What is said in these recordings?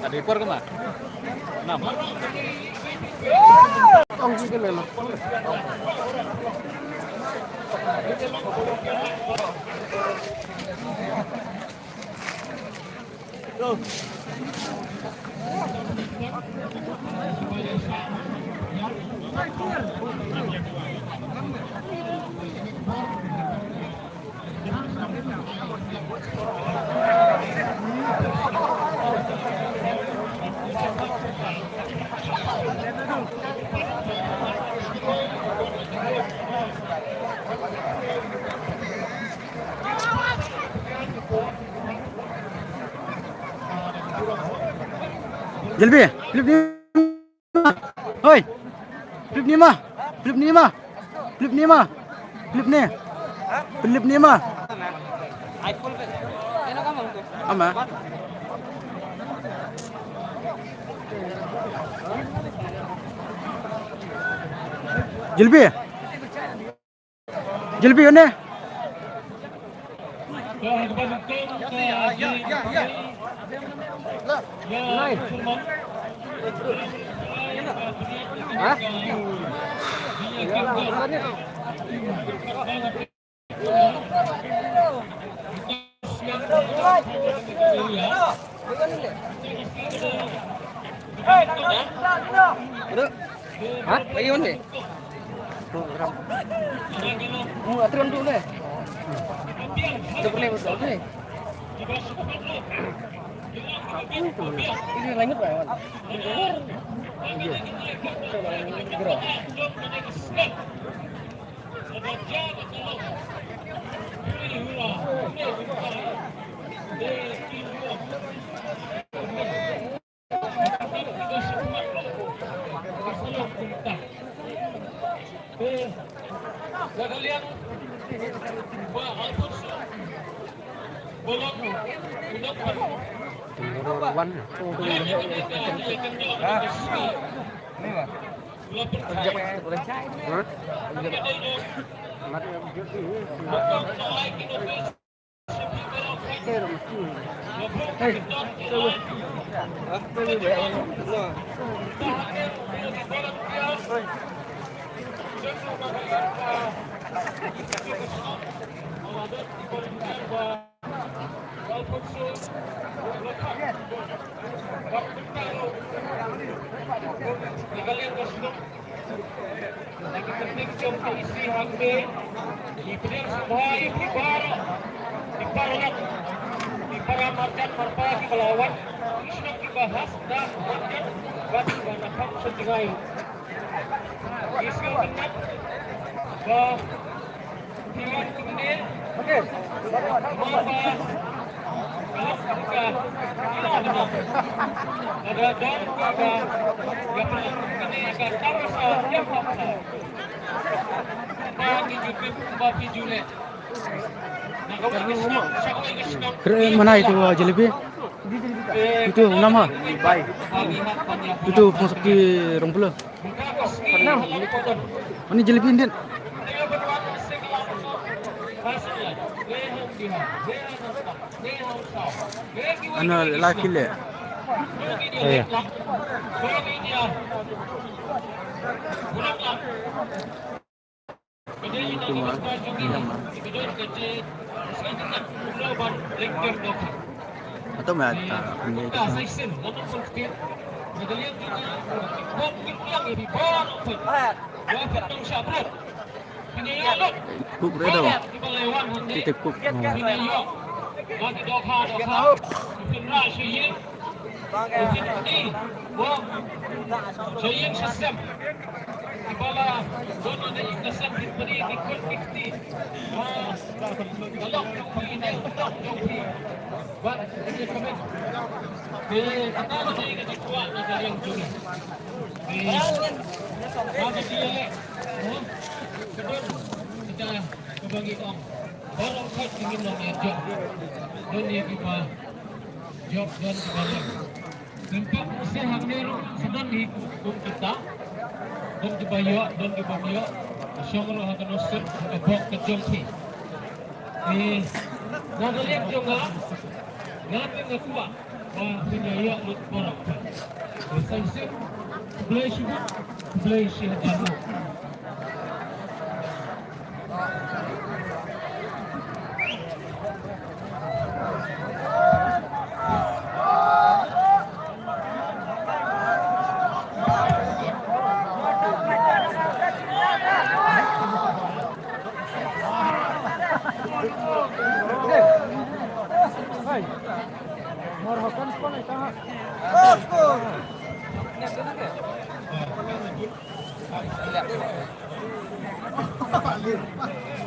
Tadi por kemana? Enam. Ông gì cái này là Jalbi, flip ni. Hoi. Flip ni mah. Flip ni mah. Flip ni mah. Flip ni. Flip ni mah. Ama. Jalbi. Jalbi ni. Hah? Lagi mana? Aturan dulu deh. Coba nih betul nih. Ini lanjut lah, Wan. Iya. Coba mana itu jelebi? Itu nama. Itu masuk di Rompula. Ini jelebi Indian. Ano laki le? Iya. Itu mah. Atau mata punya itu. Kuk berada bang? Kita kuk. Job dan sebagainya. Tempat usaha ini sedang dihukum kita dan dibayar dan dibayar. Syangro akan usut kebok kejongki. Di nagalian juga Natin nakuha ang pinyaya ng Boracay. Decisive play siya dano.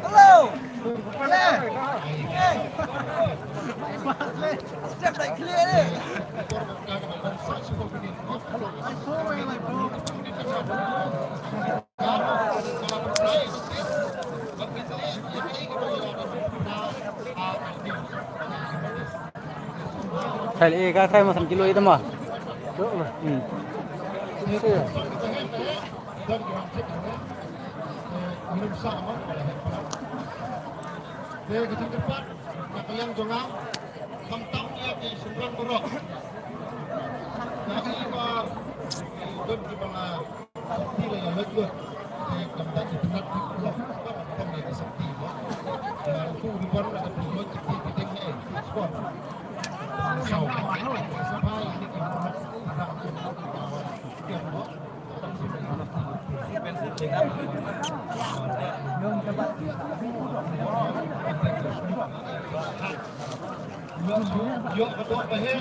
Hello. Step like clear it. Kali ka kay masam kilo itu mah. Ketika depan, nakayang jongang, kamtang niya di Sumrang Borok. Jadi doon di mga sakti na lagot, kamtang di Pinat di Borok, kamtang na sakti mo. Kung di baru na kapilot, tipiting na sport. So, sabay, hindi ka mo Yuk ketua bahir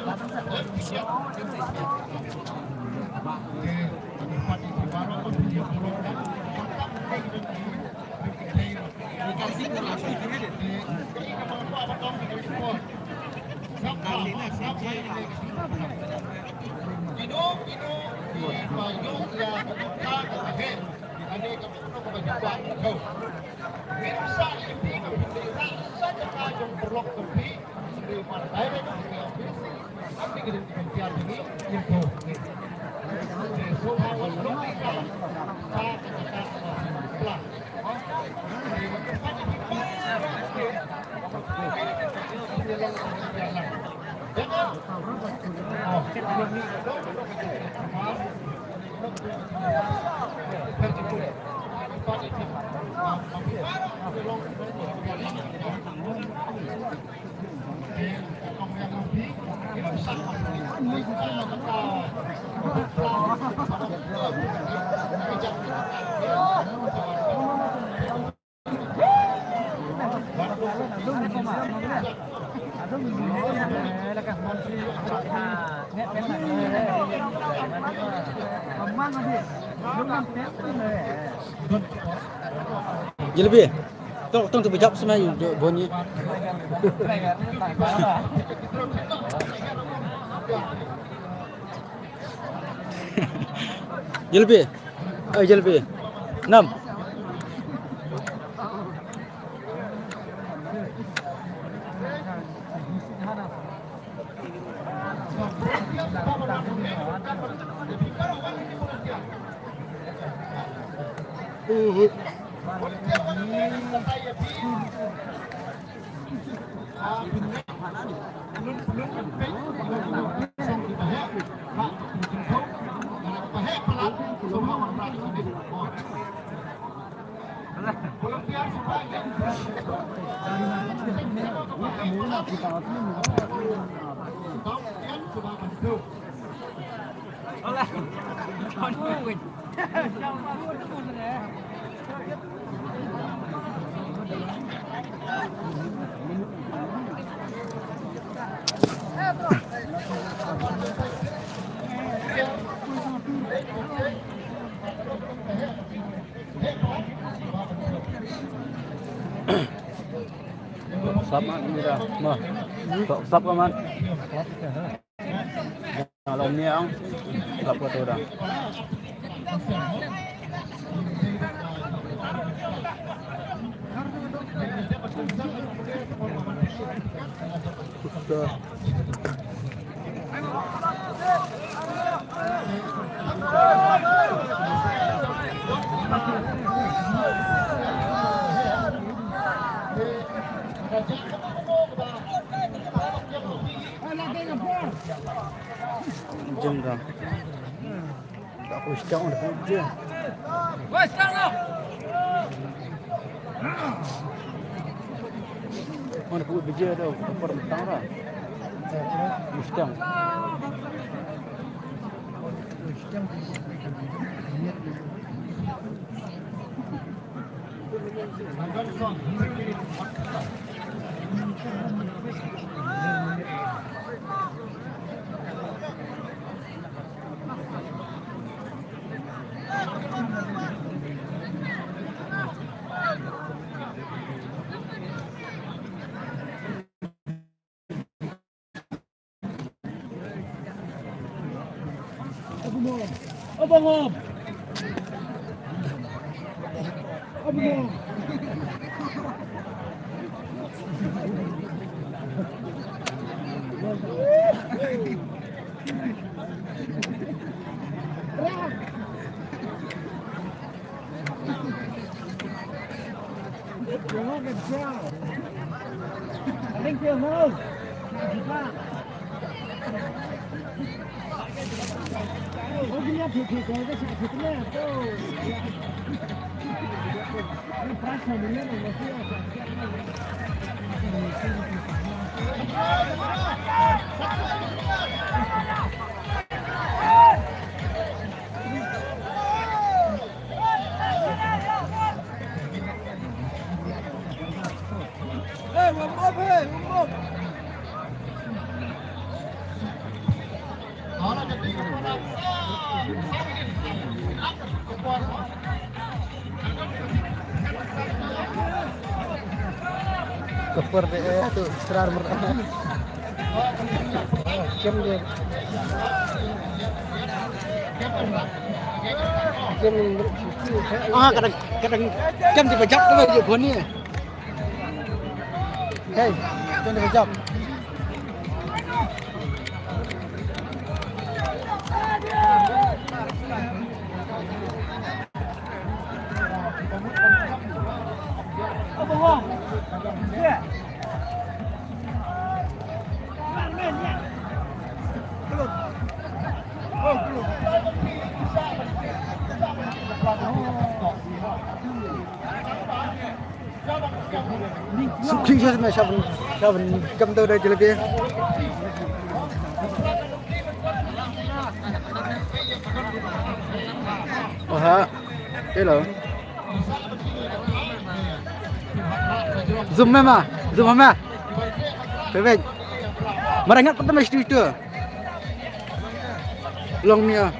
Jelebi. Tong tu bijak semai bunyi. Jelebi. Jelebi. 6. Sắp ăn ra mà sắp các bạn lòng nhẹ không sắp qua tôi đã Jom dah. Tak aku sekarang dah kerja. Woi, sekarang lo. Mana pun kerja dah. Kapal mentang dah. Mustang. Abang Om. Abang Om. Jangan kecil. Paling kecil. Oh, dia pikir kalau saya fikirnya tu. Ini perasaan dia ni mesti ada. Ngomong. Kapal dia tu serar merah. Jam dia. Kadang jam di bajak tu je phone ni. Hey, jam di bajak. Sukses je sama Syaban kam tu dah lebih. Oh ha, hello. Zoom mama, zoom mama. Baik. Marangat pertama itu. Long ni ah.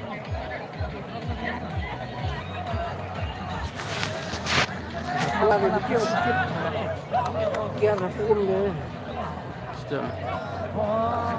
Kalau video sikit. Kian film dia. Sudah. Oh.